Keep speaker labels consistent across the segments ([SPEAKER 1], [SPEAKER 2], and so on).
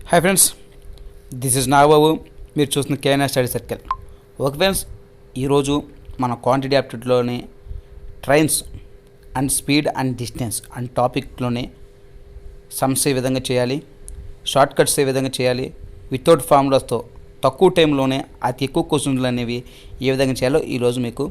[SPEAKER 1] Hi friends, this is Nagababu. మీరు చూస్తున్న KNR study circle. Okay friends, ఈరోజు మన క్వాంటిటీ ఆప్టిట్యూడ్లోని trains and speed and distance and టాపిక్లోని సమ్స్ ఏ విధంగా చేయాలి, షార్ట్ కట్స్ ఏ విధంగా చేయాలి, వితౌట్ ఫార్ములాస్తో తక్కువ టైంలోనే అతి ఎక్కువ క్వశ్చన్లు అనేవి ఏ విధంగా చేయాలో ఈరోజు మీకు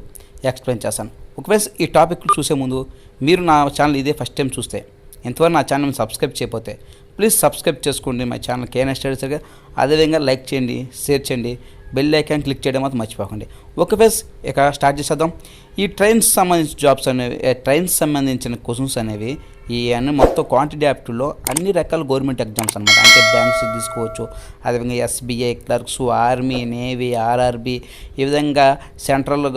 [SPEAKER 1] ఎక్స్ప్లెయిన్ చేస్తాను. ఓకే ఫ్రెండ్స్, ఈ టాపిక్ చూసే ముందు మీరు నా ఛానల్ ఇదే ఫస్ట్ టైం చూస్తే, ఎంతవరకు నా ఛానల్ని సబ్స్క్రైబ్ చేయకపోతే ప్లీజ్ సబ్స్క్రైబ్ చేసుకోండి మా ఛానల్ కేఎన్ఆర్ స్టడీ సర్కిల్. అదేవిధంగా లైక్ చేయండి, షేర్ చేయండి, బెల్ ఐకాన్ క్లిక్ చేయడం మాత్రం మర్చిపోకండి. ఓకే ఫ్రెండ్స్, ఇక స్టార్ట్ చేసేద్దాం. ఈ ట్రైన్స్ సంబంధించిన జాబ్స్ అనేవి, ట్రైన్స్ సంబంధించిన క్వశ్చన్స్ అనేవి ఈ అన్ని మొత్తం క్వాంటిటీ యాప్ట్లో అన్ని రకాల గవర్నమెంట్ ఎగ్జామ్స్ అనమాట. అంటే బ్యాంక్స్ తీసుకోవచ్చు, అదేవిధంగా SBI, clerks, army, navy, RRB, ఈ విధంగా సెంట్రల్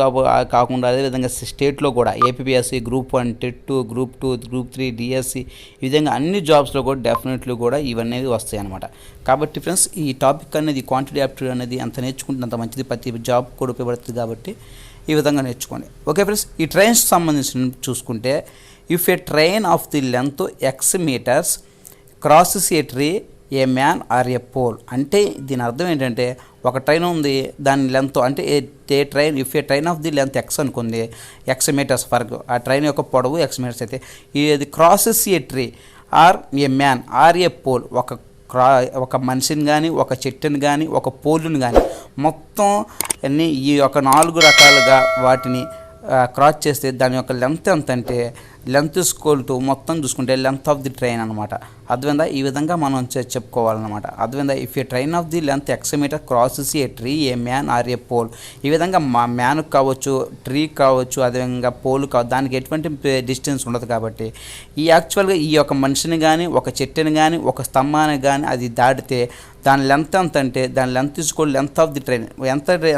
[SPEAKER 1] కాకుండా అదేవిధంగా స్టేట్లో కూడా APSC, group 1, TET 2, group 2, group 3, DSC, ఈ విధంగా అన్ని జాబ్స్లో కూడా డెఫినెట్లీ కూడా ఇవన్నీ వస్తాయి అనమాట. కాబట్టి ఫ్రెండ్స్, ఈ టాపిక్ అనేది క్వాంటిటీ యాప్టిట్యూడ్ అనేది అంత నేర్చుకుంటే అంత మంచిది, ప్రతి జాబ్ కూడా ఉపయోగపడుతుంది. కాబట్టి ఈ విధంగా నేర్చుకోండి. ఓకే ఫ్రెండ్స్, ఈ ట్రైన్స్ సంబంధించిన చూసుకుంటే, if a train of the length X meters crosses a tree, a man or a pole. అంటే దీని అర్థం ఏంటంటే, ఒక ట్రైన్ ఉంది, దాని లెంత్ అంటే a train, if a train of the length X అనుకుంది, ఎక్స్ మీటర్స్ ఫర్క్, ఆ ట్రైన్ యొక్క పొడవు ఎక్స్ మీటర్స్ అయితే, ఇది crosses a tree or a man or a pole, ఒక మనిషిని కానీ, ఒక చెట్టుని కానీ, ఒక పోలుని కానీ, మొత్తం అన్ని ఈ యొక్క 4 రకాలుగా వాటిని క్రాస్ చేస్తే దాని యొక్క లెంత్ ఎంత అంటే, లెంత్ ఈక్వల్ టు మొత్తం చూసుకుంటే లెంత్ ఆఫ్ ది ట్రైన్ అనమాట. అర్థమైందా? ఈ విధంగా మనం చెప్పుకోవాలన్నమాట. అర్థమైందా? If a train of the length X meter crosses a tree, a man or a pole. ఈ విధంగా మ్యాన్ కావచ్చు, ట్రీ కావచ్చు, అదేవిధంగా పోల్ కావచ్చు, దానికి ఎటువంటి డిస్టెన్స్ ఉండదు. కాబట్టి ఈ యాక్చువల్గా ఈ యొక్క మనిషిని కానీ, ఒక చెట్టుని కానీ, ఒక స్తంభాన్ని కానీ అది దాటితే దాని లెంత్ ఎంత అంటే, దాని లెంత్ తీసుకోవాలి లెంత్ ఆఫ్ ది ట్రైన్,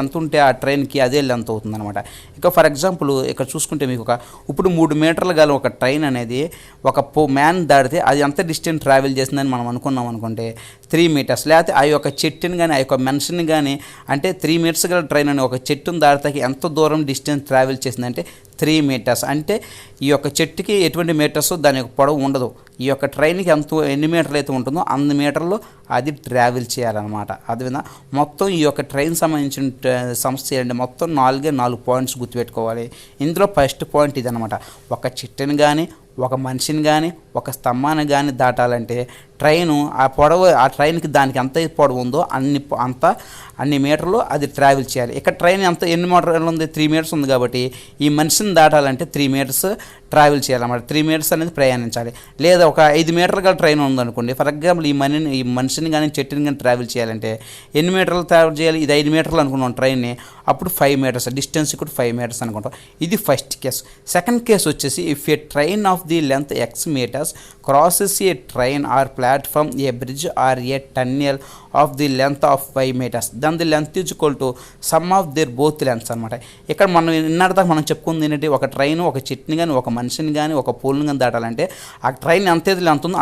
[SPEAKER 1] ఎంత ఉంటే ఆ ట్రైన్కి అదే లెంత్ అవుతుంది అనమాట. ఇక ఫర్ ఎగ్జాంపుల్ ఇక్కడ చూసుకుంటే మీకు ఇప్పుడు 3 మీటర్లు గల ఒక ట్రైన్ అనేది ఒక మ్యాన్ దాడితే అది ఎంత డిస్టెన్స్ ట్రావెల్ చేసిందని మనం అనుకున్నాం అనుకుంటే 3 మీటర్స్. లేకపోతే ఆ యొక్క చెట్టుని కానీ, ఆ యొక్క మనిషిని కానీ, అంటే 3 మీటర్స్ గల ట్రైన్ అని ఒక చెట్టుని దాడితే ఎంత దూరం డిస్టెన్స్ ట్రావెల్ చేసిందంటే 3 మీటర్స్. అంటే ఈ యొక్క చెట్టుకి ఎటువంటి మీటర్స్ దాని యొక్క పొడవు ఉండదు. ఈ యొక్క ట్రైన్కి ఎన్ని మీటర్లు అయితే ఉంటుందో అన్ని మీటర్లు అది ట్రావెల్ చేయాలన్నమాట. అదేవిధంగా మొత్తం ఈ యొక్క ట్రైన్ సంబంధించిన సమస్య అంటే మొత్తం 4 పాయింట్స్ గుర్తుపెట్టుకోవాలి. ఇందులో ఫస్ట్ పాయింట్ ఇది అనమాట. ఒక చెట్టుని కానీ, ఒక మనిషిని కానీ, ఒక స్తంభాన్ని కానీ దాటాలంటే ట్రైను ఆ ట్రైన్కి దానికి ఎంత పొడవు ఉందో అన్ని మీటర్లు అది ట్రావెల్ చేయాలి. ఇక్కడ ట్రైన్ ఎన్ని మీటర్లు ఉంది? 3 మీటర్స్ ఉంది. కాబట్టి ఈ మనిషిని దాటాలంటే 3 మీటర్స్ ట్రావెల్ చేయాలన్నమాట. 3 మీటర్స్ అనేది ప్రయాణించాలి. లేదా ఒక 5 మీటర్ల గల ట్రైన్ ఉందనుకోండి, ఫర్ ఎగ్జాంపుల్ ఈ మనిషిని కానీ, చెట్టుని కానీ ట్రావెల్ చేయాలంటే ఎన్ని మీటర్లు ట్రావెల్ చేయాలి? ఇది 5 మీటర్లు అనుకున్నాం ట్రైన్ని, అప్పుడు 5 మీటర్స్ డిస్టెన్స్ కూడా 5 మీటర్స్ అనుకుంటాం. ఇది ఫస్ట్ కేసు. సెకండ్ కేసు వచ్చేసి, if a train of the length X meters crosses a train or platform, a bridge or a tunnel of the length of 5 meters, then the length is equal to sum of their both lengths అనమాట. ఇక్కడ మనం చెప్పుకుంది ఏంటంటే, ఒక train ఒక చెట్టుని కానీ, ఒక మనిషిని కానీ, ఒక పోల్ని కానీ దాటాలంటే ఆ ట్రైన్ ఎంత లెంత్ ఉందో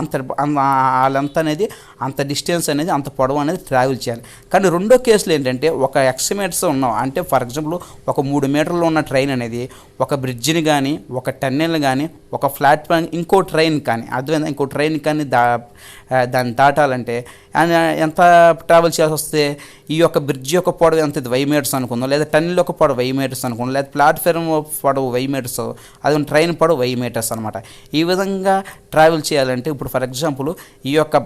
[SPEAKER 1] ఆ లెంత్ అనేది, అంత డిస్టెన్స్ అనేది, అంత పొడవు అనేది ట్రావెల్ చేయాలి. కానీ రెండో కేసులో ఏంటంటే, ఒక ఎక్స్ మీటర్స్ ఉన్నాం అంటే, ఫర్ ఎగ్జాంపుల్ ఒక 3 మీటర్లు ఉన్న ట్రైన్ అనేది ఒక బ్రిడ్జిని కానీ, ఒక టన్నెల్ని కానీ, ఒక ప్లాట్ఫామ్ ఇంకో ట్రైన్ కానీ, అర్థమైందా, ఇంకో ట్రైన్ కానీ దాన్ని దాటాలంటే ఎంత ట్రావెల్ చేయాల్సి వస్తే, ఈ యొక్క బ్రిడ్జ్ యొక్క పొడవు ఎంత 5 మీటర్స్ అనుకుందాం, లేదా టన్నెల్ యొక్క పొడవు 5 మీటర్స్ అనుకుందాం, లేదా ప్లాట్ఫామ్ పొడవు 5 మీటర్స్, అది ట్రైన్ పొడవు 5 మీటర్స్ అనమాట. ఈ విధంగా ట్రావెల్ చేయాలంటే, ఇప్పుడు ఫర్ ఎగ్జాంపుల్ ఈ యొక్క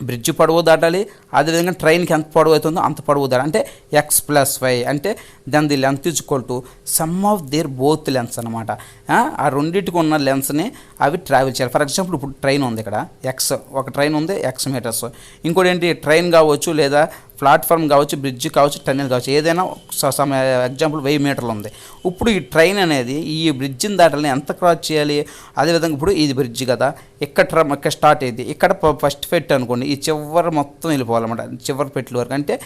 [SPEAKER 1] బ్రిడ్జ్ పొడవు దాటాలి, అదేవిధంగా ట్రైన్కి ఎంత పొడవు అవుతుందో అంత పొడవు దాటాలి. అంటే x+y అంటే దాని the length is equal to some of there both lens అనమాట. ఆ రెండింటికి ఉన్న లెన్స్ని అవి ట్రావెల్ చేయాలి. ఫర్ ఎగ్జాంపుల్ ఇప్పుడు ట్రైన్ ఉంది, ఇక్కడ ఒక ట్రైన్ ఉంది x మీటర్స్, ఇంకోటి ఏంటి ట్రైన్ కావచ్చు, లేదా ప్లాట్ఫామ్ కావచ్చు, బ్రిడ్జ్ కావచ్చు, టన్నెల్ కావచ్చు, ఏదైనా ఎగ్జాంపుల్ 1000 మీటర్లు ఉంది. ఇప్పుడు ఈ ట్రైన్ అనేది ఈ బ్రిడ్జిని దాటాలని ఎంత క్రాస్ చేయాలి? అదేవిధంగా ఇప్పుడు ఇది బ్రిడ్జ్ కదా, ఇక్కడ స్టార్ట్ అయింది, ఇక్కడ ఫస్ట్ పెట్టి అనుకోండి, ఈ చివరి మొత్తం వెళ్ళిపోవాలన్నమాట, చివరి పెట్టిన వరకు.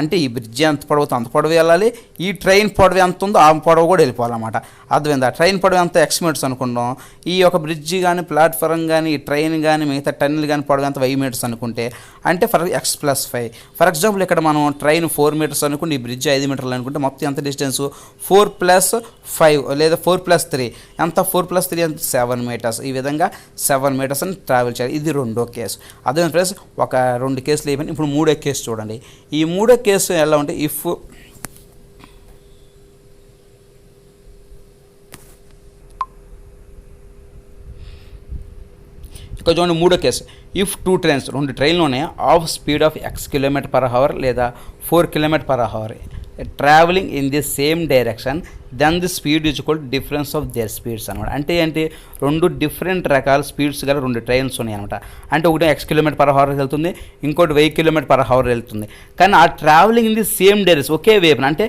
[SPEAKER 1] అంటే ఈ బ్రిడ్జ్ ఎంత పొడవుతో అంత పొడవు వెళ్ళాలి, ఈ ట్రైన్ పొడవు ఎంత ఉందో ఆ పొడవు కూడా వెళ్ళిపోవాలన్నమాట. అర్థమైందా? ట్రైన్ పొడవు ఎంత x మీటర్స్ అనుకుంటాం, ఈ యొక్క బ్రిడ్జ్ కానీ, ప్లాట్ఫామ్ కానీ, ఈ ట్రైన్ కానీ, మిగతా టన్నెల్ కానీ పొడవు ఎంత 5 మీటర్స్ అనుకుంటే, అంటే x+5. ఫర్ ఎగ్జాంపుల్ ఎగ్జాంపుల్ ఇక్కడ మనం ట్రైన్ 4 మీటర్స్ అనుకుంటే ఈ బ్రిడ్జ్ 5 మీటర్లు అనుకుంటే మొత్తం ఎంత డిస్టెన్స్ 4+5 లేదా 4+3 ఎంత 4+3 ఎంత 7 మీటర్స్. ఈ విధంగా 7 మీటర్స్ అని ట్రావెల్ చేయాలి. ఇది రెండో కేసు. అదే ఫ్రెండ్స్ ఒక 2 కేసులు అయిపోయింది. ఇప్పుడు మూడో కేసు చూడండి. ఈ మూడో కేసు ఎలా ఉంటే ఇఫ్ ఇక్కడ చూడండి మూడో కేసు. ఇఫ్ 2 ట్రైన్స్ 2 ట్రైన్లోనే of speed of x km/h లేదా 4 km/h travelling in the same direction then the speed is equal to difference of their speeds అనమాట. అంటే ఏంటి 2 డిఫరెంట్ రకాల స్పీడ్స్ గల 2 ట్రైన్స్ ఉన్నాయి అనమాట. అంటే ఒకటి x km/h వెళ్తుంది, ఇంకోటి 1000 km/h వెళ్తుంది. కానీ ఆ travelling in the same direction ఒకే వైపున అంటే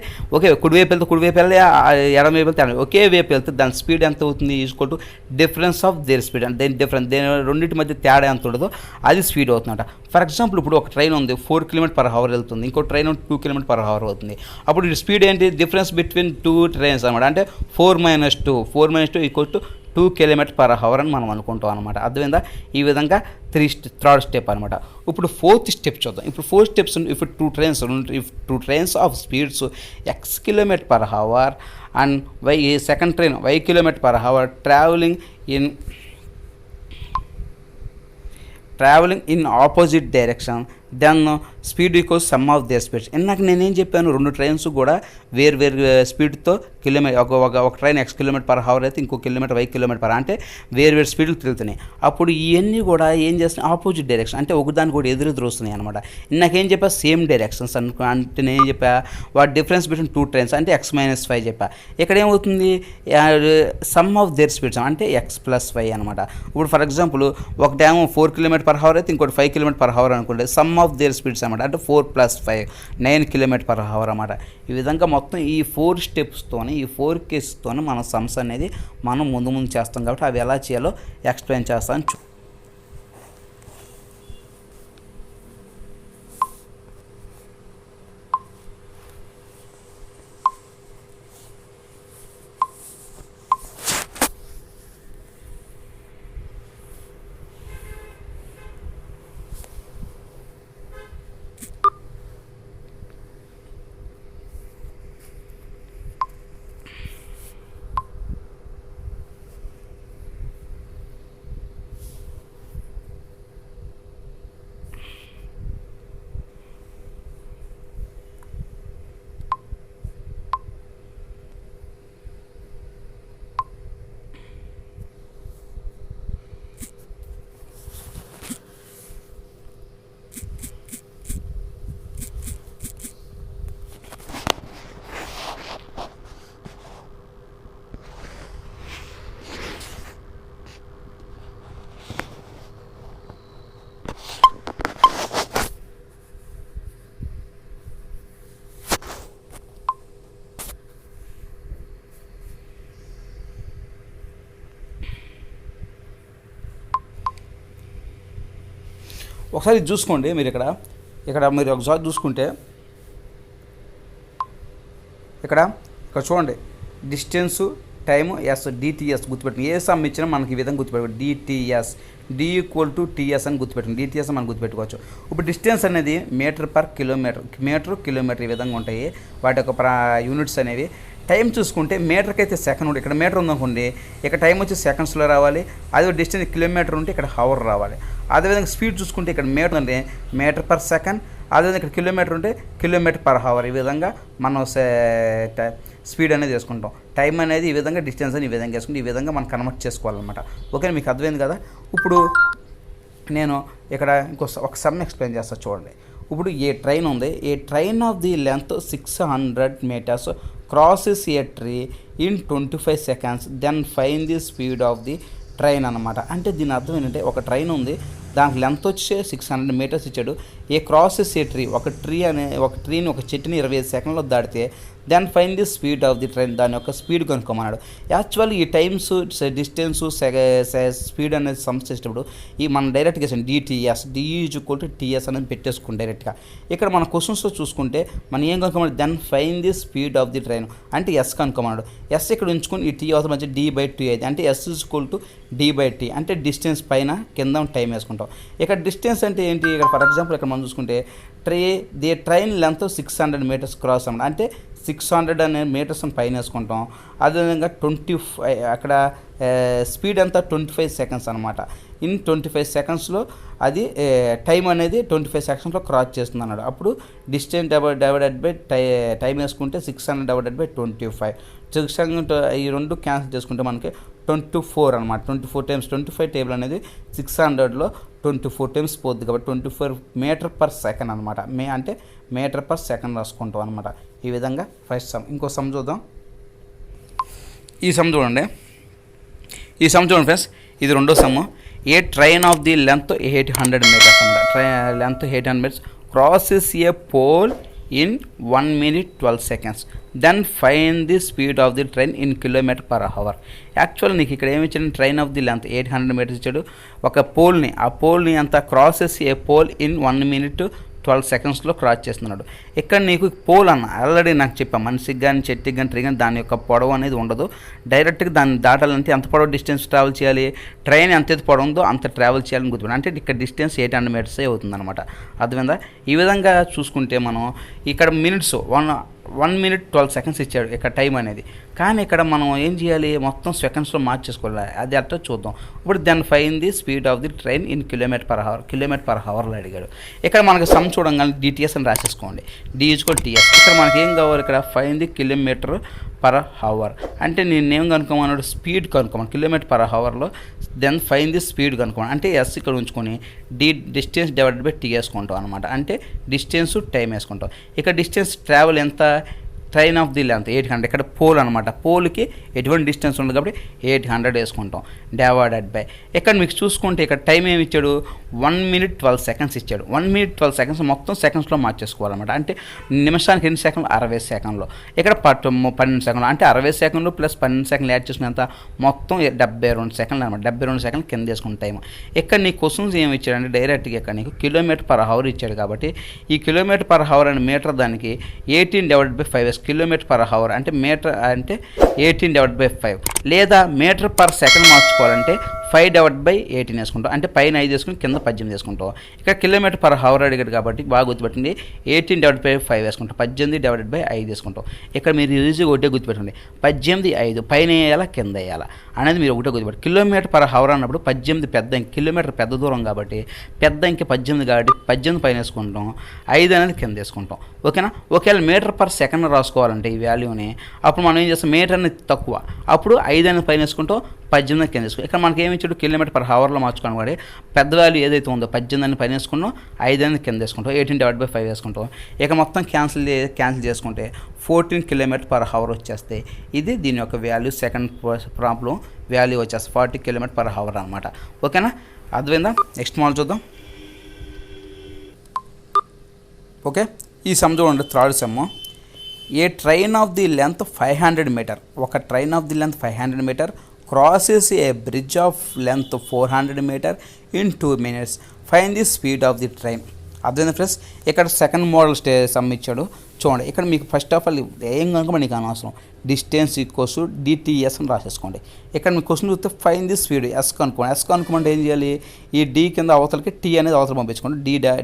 [SPEAKER 1] కుడివైపు వెళ్తే కుడివైపు వెళ్ళి ఎడమ వైపు వెళ్తే ఒకే వైపు వెళ్తే దాని స్పీడ్ ఎంత అవుతుంది equal to difference of there speed. అంటే దేని రెండింటి మధ్య తేడా ఎంత ఉండదో అది స్పీడ్ అవుతుందట. ఫర్ ఎగ్జాంపుల్ ఇప్పుడు ఒక ట్రైన్ ఉంది 4 km/h వెళ్తుంది, ఇంకో ట్రైన్ 2 km/h అవుతుంది. అప్పుడు స్పీడ్ ఏంటి డిఫరెన్స్ బిట్వీన్ 2 ట్రైన్స్ అనమాట. అంటే 4 - 2 2 km/h అని మనం అనుకుంటాం అనమాట. అర్థమైందా? ఈ విధంగా థర్డ్ స్టెప్ అనమాట. ఇప్పుడు ఫోర్త్ స్టెప్ చూద్దాం. ఇప్పుడు 4 steps if 2 trains of speeds x km/h and second train y km/h travelling in opposite direction then speed equals sum of their speeds. ఇందాక నేనేం చెప్పాను 2 ట్రైన్స్ కూడా వేరు స్పీడ్తో ఒక ట్రైన్ x km/h అయితే ఇంకో కిలోమీటర్ y km/h అంటే వేరు స్పీడ్లు తిరుగుతున్నాయి. అప్పుడు ఇవన్నీ కూడా ఏం చేస్తున్నాయి ఆపోజిట్ డైరెక్షన్ అంటే ఒకదానికి కూడా ఎదురు వస్తున్నాయి అనమాట. ఇందాకేం చెప్పా సేమ్ డైరెక్షన్స్ అంటే నేను చెప్పా వాట్ డిఫరెన్స్ బిట్వీన్ 2 ట్రైన్స్ అంటే x-5 చెప్పా. ఇక్కడ ఏమవుతుంది సమ్ ఆఫ్ దేర్ స్పీడ్స్ అంటే x+5 అనమాట. ఇప్పుడు ఫర్ ఎగ్జాంపుల్ ఒకటేమో 4 km/h అయితే ఇంకోటి 5 km/h అనుకుంటే సమ్ ఆఫ్ దేర్ స్పీడ్స్ అనమాట. అంటే 4+5 9 km/h అనమాట. ఈ విధంగా మొత్తం ఈ 4 స్టెప్స్తోని ఈ 4 కేసుతోని మన సమ్స్ అనేది మనం ముందు చేస్తాం కాబట్టి అవి ఎలా చేయాలో ఎక్స్ప్లెయిన్ చేస్తాను. ఒకసారి చూసుకోండి మీరు ఇక్కడ మీరు ఒకసారి చూసుకుంటే ఇక్కడ చూడండి డిస్టెన్సు టైము డిటిఎస్ గుర్తుపెట్టండి. ఏ సమ్ ఇచ్చినా మనకి ఈ విధంగా గుర్తుపెట్టుకోండి. డిటిఎస్ D=TS అని గుర్తుపెట్టండి. డిటిఎస్ మనం గుర్తుపెట్టుకోవచ్చు. ఇప్పుడు డిస్టెన్స్ అనేది కిలోమీటర్ ఈ విధంగా ఉంటాయి వాటి యొక్క యూనిట్స్ అనేవి. టైం చూసుకుంటే మీటర్కి అయితే సెకండ్ ఇక్కడ మీటర్ ఉందనుకోండి ఇక్కడ టైం వచ్చి సెకండ్స్లో రావాలి. అదే డిస్టెన్స్ కిలోమీటర్ ఉంటే ఇక్కడ హవర్ రావాలి. అదేవిధంగా స్పీడ్ చూసుకుంటే ఇక్కడ మీటర్ అంటే మీటర్/సెకండ్, అదేవిధంగా ఇక్కడ కిలోమీటర్ ఉంటే km/h. ఈ విధంగా మనం స్పీడ్ అనేది చేసుకుంటాం. టైం అనేది ఈ విధంగా, డిస్టెన్స్ అని ఈ విధంగా వేసుకుంటే ఈ విధంగా మనం కన్వర్ట్ చేసుకోవాలన్నమాట. ఓకే, మీకు అర్థమైంది కదా? ఇప్పుడు నేను ఇక్కడ ఒక సమ్ ఎక్స్ప్లెయిన్ చేస్తాను చూడండి. ఇప్పుడు ఏ ట్రైన్ ఉంది, a train of the length 600 meters crosses a tree in 25 seconds then find the speed of the train అనమాట. అంటే దీని అర్థం ఏంటంటే ఒక ట్రైన్ ఉంది, దానికి లెంత్ వచ్చే 600 meters ఇచ్చాడు. ఏ క్రాసెస్ ఏ ట్రీ, ఒక ట్రీని ఒక చెట్టుని 25 సెకండ్లో దాటితే then find the speed of the train, దాని యొక్క స్పీడ్ కనుక్కోమన్నాడు. యాక్చువల్లీ ఈ టైమ్స్ డిస్టెన్స్ స్పీడ్ అనేది సమ్స్ చేసేటప్పుడు ఈ మనం డైరెక్ట్గా వేసాం D=TS అనేది పెట్టేసుకుని డైరెక్ట్గా. ఇక్కడ మన క్వశ్చన్స్లో చూసుకుంటే మనం ఏం కనుక్కోమన్నాడు, then find the speed of the train అంటే ఎస్ కనుక్కోమన్నాడు. ఎస్ ఇక్కడ ఉంచుకొని ఈ టీ అవతల మధ్య D/T అయితే అంటే S=D/T అంటే డిస్టెన్స్ పైన కింద టైం వేసుకుంటాం. ఇక్కడ డిస్టెన్స్ అంటే ఏంటి, ఇక్కడ ఫర్ ఎగ్జాంపుల్ ఇక్కడ మనం చూసుకుంటే the train length 600 meters cross అన్నమాట. అంటే 600 అనే మీటర్స్ పైన వేసుకుంటాం. అదేవిధంగా 25 అక్కడ స్పీడ్ అంతా 25 సెకండ్స్ అనమాట. ఇన్ 25 సెకండ్స్లో అది టైం అనేది 25 సెకండ్స్లో క్రాస్ చేస్తుంది అన్నాడు. అప్పుడు డిస్టెన్స్ డివైడెడ్ బై టైం వేసుకుంటే 600 డివైడెడ్ బై 25. 600 ఈ రెండు క్యాన్సిల్ చేసుకుంటే మనకి 24 అనమాట. 24 టైమ్స్ 25 టేబుల్ అనేది 600లో 24 టైమ్స్ పోద్ది కాబట్టి 24 మీటర్ పర్ సెకండ్ అనమాట. అంటే మీటర్ పర్ సెకండ్ రాసుకుంటాం అనమాట. ఈ విధంగా ఫస్ట్ సమ్. ఇంకో సమ్ చూద్దాం. ఈ సమ్ చూడండి ఫ్రెండ్స్, ఇది రెండో sum. A train of the length 800 metres అనమాట. Length 800 metres crosses a pole in 1 minute 12 seconds. Then find the speed of the train in km/h. Actual నీకు ఇక్కడ ఏమి ఇచ్చాడు, train of the length 800 meters ఇచ్చాడు. ఒక పోల్ని, ఆ పోల్ని అంతా crosses a pole in 1 minute 12 సెకండ్స్లో క్రాస్ చేస్తున్నాడు. ఇక్కడ నీకు పోల్ అన్న ఆల్రెడీ నాకు చెప్పాను, మనిషికి కానీ చెట్టుకి కానీ ట్రీ కానీ దాని యొక్క పొడవు అనేది ఉండదు. డైరెక్ట్గా దాన్ని దాటాలంటే ఎంత పొడవు డిస్టెన్స్ ట్రావెల్ చేయాలి, ట్రైన్ ఎంత పొడవు ఉందో అంత ట్రావెల్ చేయాలని గుర్తుపెట్టాలి. అంటే ఇక్కడ డిస్టెన్స్ 800 మీటర్సే అవుతుంది అనమాట. అర్థమైందా? ఈ విధంగా చూసుకుంటే మనం ఇక్కడ మినిట్స్ 1 minute 12 seconds ఇచ్చాడు ఇక్కడ టైం అనేది. కానీ ఇక్కడ మనం ఏం చేయాలి, మొత్తం సెకండ్స్లో మార్చేసుకోవాలి. అది అట్లా చూద్దాం. ఇప్పుడు then find the speed of the train in km/hలో అడిగాడు. ఇక్కడ మనకు సమ్ చూడంగానే డిటిఎస్ అని రాసేసుకోండి. D=TS. ఇక్కడ మనకి ఏం కావాలి, ఇక్కడ ఫైన్ ది km/h. అంటే నేనేం కనుక్కోమన్నాడు, స్పీడ్ కనుక్కోమని km/hలో. దెన్ ఫైన్ ది స్పీడ్ కనుక్కోమని అంటే ఎస్ ఇక్కడ ఉంచుకొని డిస్టెన్స్ డివైడెడ్ బై T వేసుకుంటాం అనమాట. అంటే డిస్టెన్స్ టైం వేసుకుంటాం. ఇక్కడ డిస్టెన్స్ ట్రావెల్ ఎంత, ట్రైన్ ఆఫ్ ది లెంత్ 800. ఇక్కడ పోల్ అనమాట. పోల్కి ఎటువంటి డిస్టెన్స్ ఉండదు కాబట్టి 800 వేసుకుంటాం డివైడెడ్ బై. ఇక్కడ మీకు చూసుకుంటే ఇక్కడ టైం ఏమి ఇచ్చాడు, 1 minute 12 seconds ఇచ్చాడు. 1 minute 12 seconds మొత్తం సెకండ్స్లో మార్చేసుకోవాలన్నమాట. అంటే నిమిషానికి ఎన్ని సెకండ్లు, 60 సెకండ్లు. ఇక్కడ 12 సెకండ్లు అంటే 60 సెకండ్లు ప్లస్ 12 సెకండ్లు యాడ్ చేసుకుని ఎంత, మొత్తం 72 సెకండ్లు అనమాట. 72 సెకండ్లు కింద చేసుకున్న టైం. ఇక్కడ నీ క్వశ్చన్స్ ఏమి ఇచ్చాడంటే డైరెక్ట్గా ఇక్కడ నీకు km/h ఇచ్చాడు కాబట్టి ఈ km/h అనే మీటర్ దానికి 18 డివైడెడ్ బై 5 km/h అంటే మీటర్ అంటే 18 డివైడెడ్ బై 5. లేదా మీటర్ పర్ సెకండ్ మార్చుకోవాలంటే 5 డివైడెడ్ బై 18 వేసుకుంటాం. అంటే పైన 5 వేసుకుని కింద 18 వేసుకుంటాం. ఇక్కడ km/h అడిగాడు కాబట్టి బాగా గుర్తుపెట్టండి, 18 డివైడెడ్ బై 5 వేసుకుంటాం. 18 డివైడెడ్ బై 5 వేసుకుంటాం. ఇక్కడ మీరు ఈజీగా ఒకటే గుర్తుపెట్టండి, 18 5 పైన వేయాలా కింద వేయాలా అనేది మీరు ఒకటే గుర్తుపెట్టి. km/h అన్నప్పుడు 18 పెద్ద అంకె, కిలోమీటర్ పెద్ద దూరం కాబట్టి పెద్ద అంకె 18 కాబట్టి 18 పైన వేసుకుంటాం, 5 అనేది కింద వేసుకుంటాం. ఓకేనా? ఒకవేళ మీటర్ పర్ సెకండ్ రాసుకోవాలంటే ఈ వాల్యూని, అప్పుడు మనం ఏం చేస్తాం, మీటర్ అనేది తక్కువ, అప్పుడు 5 అనేది పైన వేసుకుంటాం, 18 కింద వేసుకుంటాం. ఇక్కడ మనకి ఏమి ఇచ్చాడు, km/hలో మార్చుకోవడం కూడా పెద్ద వాల్యూ ఏదైతే ఉందో 18 అని పైన వేసుకున్నాం, 5 అనేది కింద వేసుకుంటాం, 18 డివైడ్ బై 5 వేసుకుంటాం. ఇక మొత్తం క్యాన్సిల్ చేసుకుంటే 14 km/h వచ్చేస్తే ఇది దీని యొక్క వాల్యూ. సెకండ్ ప్రాబ్లం వాల్యూ వచ్చేస్తే 40 km/h అనమాట. ఓకేనా? అర్థమైందా? నెక్స్ట్ మోడల్ చూద్దాం. ఓకే, ఈ సమ్ చూడండి, third sum. A train of the length 500 metre, ఒక train of the length 500 metre crosses a bridge of length 400 meter in 2 minutes. Find the speed of the train. అర్థమైంది friends? ఇక్కడ second model some ఇచ్చాడు. చూడండి, ఇక్కడ మీకు first of all ఏం కనుక మనకి అనవసరం, డిస్టెన్స్ ఈక్వల్స్ డిటిఎస్ అని రాసేసుకోండి. ఇక్కడ మీకు క్వశ్చన్ చూస్తే ఫైన్ ది స్పీడ్ ఎస్ కనుక్కోండి. ఎస్ కనుక్కోమంటే ఏం చేయాలి, ఈ డి కింద అవతలకి టీ అనేది అవతల పంపించుకోండి.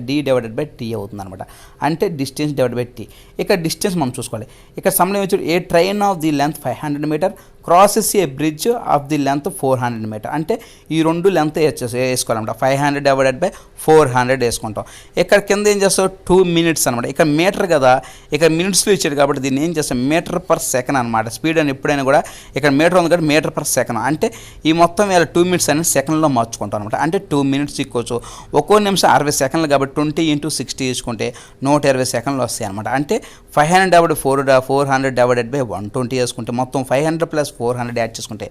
[SPEAKER 1] డి డివైడెడ్ బై టీ అవుతుంది అనమాట. అంటే డిస్టెన్స్ డివైడెడ్ బై టీ. ఇక్కడ డిస్టెన్స్ మనం చూసుకోవాలి. ఇక్కడ సమ్లో ఏమి a train of the length 500 metre crosses a bridge of the length 400 metre. అంటే ఈ రెండు లెంత్ వేసుకోవాలన్నమాట. 500 డివైడెడ్ బై 400 వేసుకుంటాం. ఇక్కడ కింద ఏం చేస్తాం, 2 minutes అనమాట. ఇక్కడ మీటర్ కదా, ఇక్కడ మినిట్స్లో ఇచ్చాడు కాబట్టి దీన్ని ఏం చేస్తాం, మీటర్ పర్ సెకండ్ అనమాట. స్పీడ్ అని ఎప్పుడైనా కూడా ఇక్కడ మీటర్ ఉంది కాబట్టి మీటర్ పర్ సెకండ్. అంటే ఈ మొత్తం 2 minutes అనేది సెకండ్లో మార్చుకుంటాం అనమాట. అంటే 2 minutes ఇక్కోవచ్చు. ఒక్కో నిమిషం 60 సెకండ్లు కాబట్టి 20 × 60 తీసుకుంటే 120 సెకండ్లు వస్తాయి అనమాట. అంటే 500 డివైడెడ్ 400 డివైడెడ్ బై 120 వేసుకుంటే మొత్తం 500 ప్లస్ 400 యాడ్ చేసుకుంటే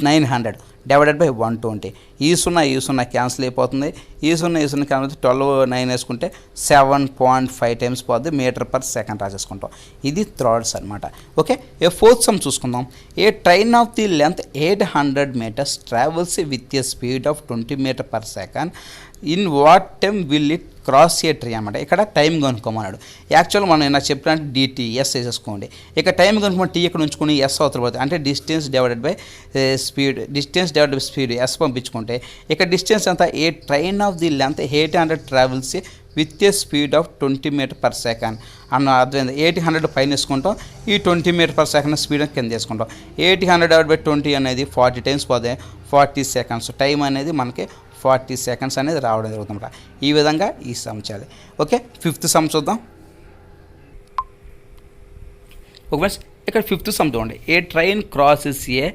[SPEAKER 1] 900 డివైడెడ్ బై 120. ఈ 0 క్యాన్సిల్ అయిపోతుంది. ఈ 0 క్యాన్సిల్ 12 9 వేసుకుంటే 7.5 టైమ్స్ పోద్ది, మీటర్ పర్ సెకండ్ రాసేసుకుంటాం. ఇది థర్డ్స్ అనమాట. ఓకే, ఏ ఫోర్త్ సమ్ చూసుకుందాం. A train of the length 800 metres travels with a speed of 20 metre per second in what time will it cross a tree అనమాట. ఇక్కడ time కనుక్కోమన్నాడు. Actual మనం నాకు చెప్పినట్టు DTS వేసేసుకోండి. ఇక టైం కనుక్కోమని టీ ఇక్కడ ఉంచుకొని ఎస్ అవుతుంది పోతుంది. అంటే distance divided by speed, distance divided by speed S పంపించుకుంటే ఇక్కడ డిస్టెన్స్ అంతా a train of the length 800 travels with a speed of 20 metre per second అన్న అర్థమైంది. 800 పైన వేసుకుంటాం, ఈ 20 మీటర్ పర్ సెకండ్ స్పీడ్ కింద వేసుకుంటాం. 800/20 అనేది 40 టైమ్స్ పోతే 40 సెకండ్స్ టైం అనేది మనకి 40 సెకండ్స్ అనేది రావడం జరుగుతుందన్నమాట. ఈ విధంగా ఈ సమ్ చేయాలి. ఓకే, 5th సమ్ చూద్దాం. ఓకే, ఇక్కడ 5th సమ్ చూడండి. A train crosses a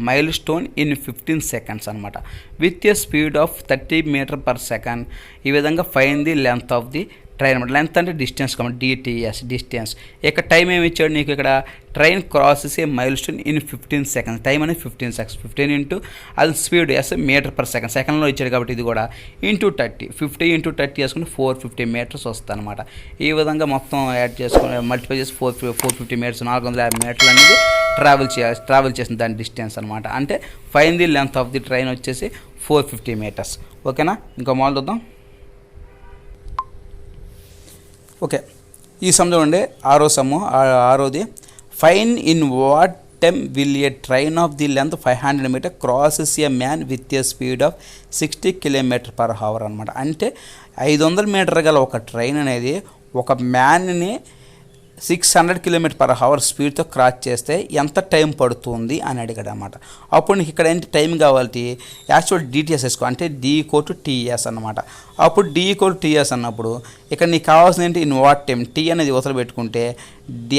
[SPEAKER 1] milestone in 15 seconds అనమాట with a speed of 30 metre per second. ఈ విధంగా find the length of the train అనమాట. లెంత్ అంటే డిస్టెన్స్ కాబట్టి డిటిఎస్ డిస్టెన్స్. ఇక్కడ టైం ఏమి ఇచ్చాడు నీకు, ఇక్కడ train crosses a milestone in 15 seconds. Time అనేది 15 సెకండ్స్. 15 ఇంటూ అది speed S metre per second, సెకండ్లో ఇచ్చాడు కాబట్టి ఇది కూడా ఇంటూ 30. 50 ఇంటూ 30 చేసుకుని 450 మీటర్స్ వస్తుంది అనమాట. ఈ విధంగా మొత్తం యాడ్ చేసుకుని మల్టిప్లై చేసి 450 మీటర్స్ 450 మీటర్లు అనేది ట్రావెల్ చేసిన దాని డిస్టెన్స్ అనమాట. అంటే fine the length of the train వచ్చేసి 450 మీటర్స్. ఓకేనా, ఇంకో మాల్ చూద్దాం. ఓకే, ఈ సమ్ చూడండి. ఆరోది find in what time will a train of the length 500 metre crosses a man with a speed of 60 km/h అనమాట. అంటే 500 మీటర్ గల ఒక ట్రైన్ అనేది ఒక మ్యాన్ని 600 km/h స్పీడ్తో క్రాస్ చేస్తే ఎంత టైం పడుతుంది అని అడిగాడు అనమాట. అప్పుడు నీకు ఇక్కడ ఏంటి టైం కావాలి, యాక్చువల్ డిటిఎస్ వేసుకో, అంటే D=TS అనమాట. అప్పుడు D=TS అన్నప్పుడు ఇక్కడ నీకు కావాల్సిన ఏంటి, ఇన్ వాట్ టైం. టీ అనేది యువతలు పెట్టుకుంటే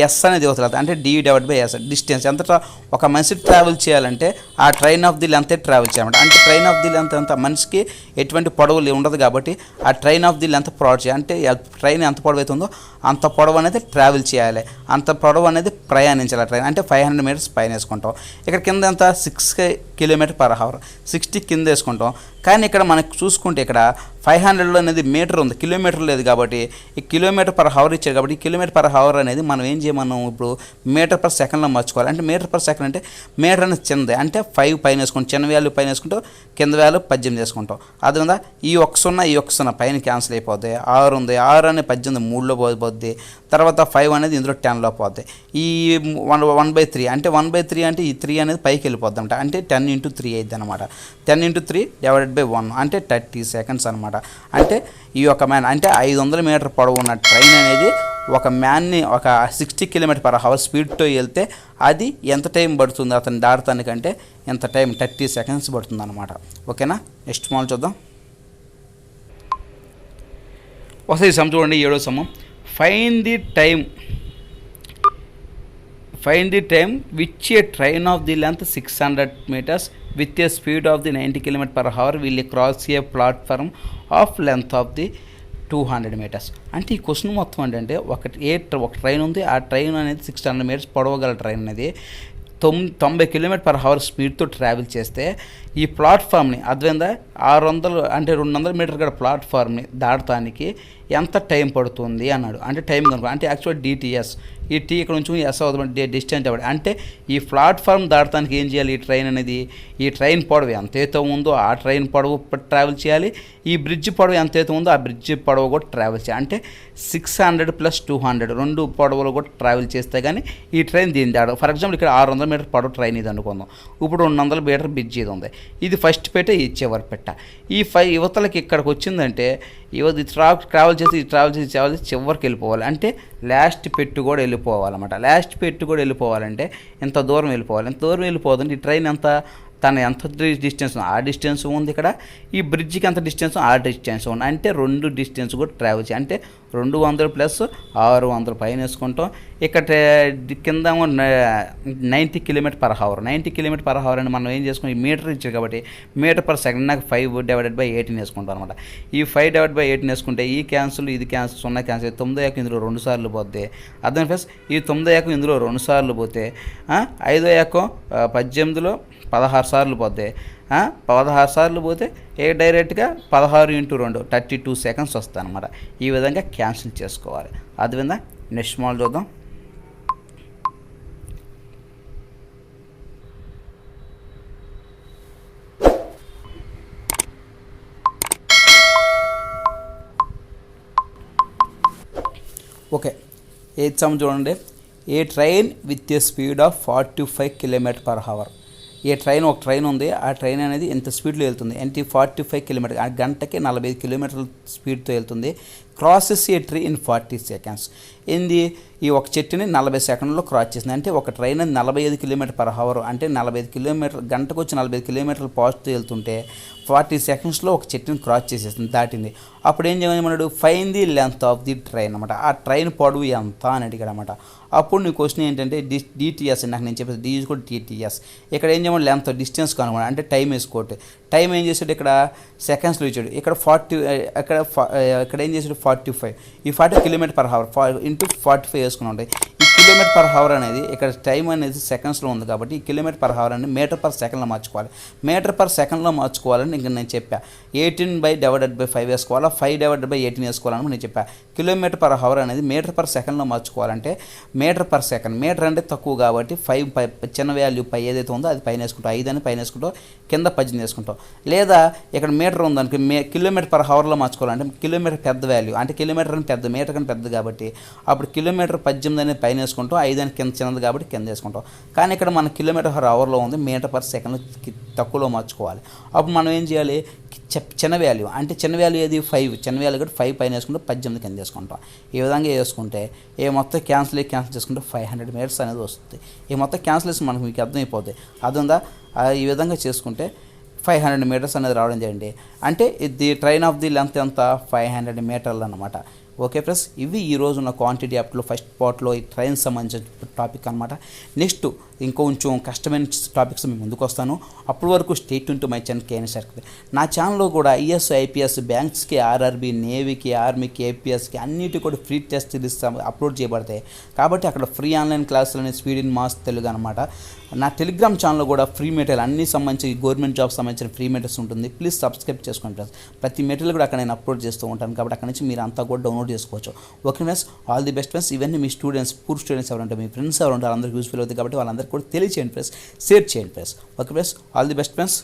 [SPEAKER 1] ఎస్ అనేది యువతలు, అంటే D/S డిస్టెన్స్. ఎంత ఒక మనిషి ట్రావెల్ చేయాలంటే ఆ train of the length travel చేయాలంటే, అంటే ట్రైన్ ఆఫ్ ది లెంత్ అంత మనిషికి ఎటువంటి పొడవు ఉండదు కాబట్టి ఆ train of the length provide చేయాలి. అంటే ట్రైన్ ఎంత పొడవు అవుతుందో అంత పొడవు అనేది ట్రావెల్ చేయాలి, అంత పొడవు అనేది ప్రయాణించాలి ట్రైన్. అంటే 500 మీటర్స్ పైన వేసుకుంటాం. ఇక్కడ కింద ఎంత 6 km/h 60 కింద వేసుకుంటాం. కానీ ఇక్కడ మనకు చూసుకుంటే ఇక్కడ 500లో అనేది మీటర్ ఉంది, కిలోమీటర్ లేదు కాబట్టి ఈ km/h ఇచ్చారు కాబట్టి ఈ km/h అనేది మనం ఏం చేయమన్నాం, ఇప్పుడు మీటర్ పర్ సెకండ్లో మార్చుకోవాలి. అంటే మీటర్ పర్ సెకండ్ అంటే మీటర్ అనేది చిన్నది, అంటే 5 పైన వేసుకుంటాం, చిన్న వాల్యూ పైన వేసుకుంటాం, కింద వాల్యూ 18 వేసుకుంటాం. అది ఉందా, ఈ 1 పైన క్యాన్సిల్ అయిపోద్ది. 6 ఉంది, 6 అనేది 18 3లో పోద్ది. తర్వాత 5 అనేది ఇందులో 10లో పోద్ది. ఈ 1/3 అంటే 1/3 అంటే ఈ 3 అనేది పైకి వెళ్ళిపోద్ది అనమాట. అంటే 10 × 3 అయింది అనమాట. 10 × 3/1 అంటే 30 సెకండ్స్ అనమాట. అంటే ఈ యొక్క మ్యాన్ అంటే 500 మీటర్ పొడవు ఉన్న ట్రైన్ అనేది ఒక మ్యాన్ని ఒక 60 km/h స్పీడ్తో వెళ్తే అది ఎంత టైం పడుతుంది అతను దాడటానికంటే ఎంత టైం 30 సెకండ్స్ పడుతుంది అనమాట. ఓకేనా, నెక్స్ట్ మాల్ చూద్దాం. ఒకసారి సమ్ చూడండి. 7వ sum. Find the time which a train of the length 600 meters with a speed of the 90 km/h will cross a platform of length of the 200 meters. అంటే ఈ క్వశ్చన్ మొత్తం ఏంటంటే ఒక ట్రైన్ ఉంది, ఆ ట్రైన్ అనేది 600 మీటర్స్ పొడవగల ట్రైన్ అనేది 90 km/h స్పీడ్తో ట్రావెల్ చేస్తే ఈ ప్లాట్ఫామ్ని అర్థమైందా 600 అంటే 200 మీటర్ గల ప్లాట్ఫామ్ని దాటడానికి ఎంత టైం పడుతుంది అన్నాడు. అంటే టైం కనుక అంటే యాక్చువల్ డిటిఎస్, ఈ టీ ఇక్కడ నుంచి ఎస్ అవుతుంది డిస్టెన్స్ అవ్వడం. అంటే ఈ ప్లాట్ఫామ్ దాటడానికి ఏం చేయాలి, ఈ ట్రైన్ అనేది ఈ ట్రైన్ పొడవు ఎంతైతే ఉందో ఆ ట్రైన్ పొడవు ట్రావెల్ చేయాలి, ఈ బ్రిడ్జ్ పొడవు ఎంతైతే ఉందో ఆ బ్రిడ్జ్ పొడవు కూడా ట్రావెల్ చేయాలి. అంటే 600 + 200 రెండు పొడవులు కూడా ట్రావెల్ చేస్తే కానీ ఈ ట్రైన్ దీన్ని దాడదు. ఫర్ ఎగ్జాంపుల్ ఇక్కడ 600 మీటర్ పొడవు ట్రైన్ ఇది అనుకుందాం, ఇప్పుడు 200 మీటర్ బ్రిడ్జ్ ఇది ఉంది, ఇది ఫస్ట్ పెట్ట ఇది చివరి పెట్ట. ఈ యువతలకి ఇక్కడికి వచ్చిందంటే ఇది ట్రావెల్ చేసి చివరికి వెళ్ళిపోవాలి. అంటే లాస్ట్ పెట్టు కూడా వెళ్ళిపోవాలన్నమాట. లాస్ట్ పెట్టు కూడా వెళ్ళిపోవాలంటే ఎంత దూరం వెళ్ళిపోవాలి, ఎంత దూరం వెళ్ళిపోతుంది. ఈ ట్రైన్ ఎంత డిస్టెన్స్ ఆ డిస్టెన్స్ ఉంది, ఇక్కడ ఈ బ్రిడ్జికి ఎంత డిస్టెన్స్ ఆ డిస్టెన్స్ ఉంది. అంటే 2 డిస్టెన్స్ కూడా ట్రావెల్ చేయాలి. అంటే 200 + 600 పైన వేసుకుంటాం. ఇక్కడ కింద 90 km/h 90 km/h అని మనం ఏం చేసుకుని మీటర్ ఇచ్చారు కాబట్టి మీటర్ పర్ సెకండ్ నాకు 5/18 వేసుకుంటాం అనమాట. ఈ 5/18 వేసుకుంటే ఈ క్యాన్సిల్ ఇది క్యాన్సిల్ 0 క్యాన్సిల్ 9 ఇందులో 2 సార్లు పోతే అర్థం ప్లస్ ఈ 9 ఇందులో 2 సార్లు పోతే 5 18లో 16 సార్లు పోతే 16 సార్లు పోతే డైరెక్ట్గా 16 × 2 32 సెకండ్స్ వస్తాయి అనమాట. ఈ విధంగా క్యాన్సిల్ చేసుకోవాలి. అదేవిధంగా నెక్స్ట్ మాల్ చూద్దాం. ఓకే, 8th సమ్ చూడండి. A train with a speed of 45 km/h. ఒక ట్రైన్ ఉంది, ఆ ట్రైన్ అనేది ఎంత స్పీడ్లో వెళ్తుంది అంటే 45 km గంటకి 45 km స్పీడ్తో వెళ్తుంది. Crosses a tree in 40 seconds. ఏంది ఈ ఒక చెట్టుని 40 సెకండ్లో క్రాస్ చేసింది. అంటే ఒక ట్రైన్ 45 km/h అంటే 45 కిలోమీటర్ గంటకు వచ్చి 45 కిలోమీటర్ల పాస్ట్తో వెళ్తుంటే 40 సెకండ్స్లో ఒక చెట్టుని క్రాస్ చేసేసింది, దాటింది. అప్పుడు ఏం చేయమన్నాడు, fine the length of the train అనమాట. ఆ ట్రైన్ పొడవు ఎంత అని అడిగాడు అనమాట. అప్పుడు నీ క్వశ్చన్ ఏంటంటే డిటిఎస్, నాకు నేను చెప్పేది డి ఈజ్ కూడా టీటీఎస్. ఇక్కడ ఏం చేయమని లెంత్ డిస్టెన్స్ కనుగొన్నాడు, అంటే టైం వేసుకోవట్టు. టైం ఏం చేశాడు, ఇక్కడ సెకండ్స్లో ఇచ్చాడు. ఇక్కడ 40, ఇక్కడ ఏం చేశాడు 45. ఈ 40 km/h ఇంటూ 45 వేసుకుని ఉంటాయి. ఈ km/h అనేది ఇక్కడ టైం అనేది సెకండ్స్లో ఉంది కాబట్టి ఈ km/h అనేది మీటర్/సెకండ్లో మార్చుకోవాలి. మీటర్/సెకండ్లో మార్చుకోవాలని ఇంకా నేను చెప్పా. 18/5 వేసుకోవాలా, 5/18 వేసుకోవాలని నేను చెప్పా. km/h అనేది మీటర్/సెకండ్లో మార్చుకోవాలంటే మీటర్/సెకండ్. మీటర్ అంటే తక్కువ కాబట్టి 5 చిన్న వాల్యూ పై ఏదైతే ఉందో అది పైన వేసుకుంటాం, 5 అని పైన వేసుకుంటాం, కింద 18 వేసుకుంటాం. లేదా ఇక్కడ మీటర్ ఉందనుకో km/hలో మార్చుకోవాలంటే కిలోమీటర్ పెద్ద వాల్యూ, అంటే కిలోమీటర్ అని పెద్ద, మీటర్ కన్నా పెద్ద కాబట్టి అప్పుడు కిలోమీటర్ 18 అనేది పైన వేసుకుంటాం, 5 అని కింద చిన్నది కాబట్టి కింద వేసుకుంటాం. కానీ ఇక్కడ మన km/hలో ఉంది, మీటర్/సెకండ్ తక్కువలో మార్చుకోవాలి. అప్పుడు మనం ఏం చేయాలి, చిన్న వాల్యూ, అంటే చిన్న వాల్యూ ఏది 5, చిన్న వాల్యూ కూడా 5 పైన వేసుకుంటే 18 కింద వేసుకుంటాం. ఈ విధంగా వేసుకుంటే ఏ మొత్తం క్యాన్సిల్ చేసుకుంటే 500 మీటర్స్ అనేది వస్తుంది. ఈ మొత్తం క్యాన్సిలేషన్ మనకు మీకు అర్థమైపోతుంది. అదుందా, ఈ విధంగా చేసుకుంటే 500 మీటర్స్ అనేది రావడం చేయండి. అంటే the train of the length ఎంత 500 మీటర్లు అనమాట. ఓకే ఫ్రెండ్స్, ఇవి ఈరోజు నా క్వాంటిటీ యాప్లో ఫస్ట్ పార్ట్లో ఈ ట్రైన్ సంబంధించిన టాపిక్ అనమాట. నెక్స్ట్ ఇంకొంచెం కష్టమైన టాపిక్స్ మేము ముందుకు వస్తాను. అప్పటి వరకు stay tune to my channel KNS circle. నా ఛానల్లో కూడా ఐఎస్, ఐపీఎస్, బ్యాంక్స్కి, ఆర్ఆర్బీ, నేవీకి, ఆర్మీకి, ఏపీఎస్కి అన్నిటి కూడా ఫ్రీ టెస్ట్ సిరీస్ అప్లోడ్ చేయబడతాయి. కాబట్టి అక్కడ ఫ్రీ ఆన్లైన్ క్లాసులు అనేది స్పీడ్ ఇన్ మాస్ తెలుగు అనమాట. నా టెలిగ్రామ్ ఛానల్లో కూడా ఫ్రీ మెటీరియల్ అన్ని సంబంధించి గవర్నమెంట్ జాబ్స్ సంబంధించిన ఫ్రీ మెటీరియల్స్ ఉంటుంది. ప్లీజ్ సబ్స్క్రైబ్ చేసుకోండి ఫ్రెండ్స్. ప్రతి మెటీరియల్ కూడా అక్కడ నేను అప్లోడ్ చేస్తూ ఉంటాను కాబట్టి అక్కడ నుంచి మీరు అంతా కూడా డౌన్లోడ్ చేసుకోవచ్చు. Okay friends, all the best friends. ఇవన్నీ మీ స్టూడెంట్స్, పూర్ స్టూడెంట్స్ ఎవరంటే మీ ఫ్రెండ్స్ ఎవరు ఉంటారు, అందరికీ యూస్ఫుల్ అవుతుంది కాబట్టి వాళ్ళందరికీ కూడా తెలియచేయండి ఫ్రెండ్స్, షేర్ చేయండి friends. Okay friends, all the best friends.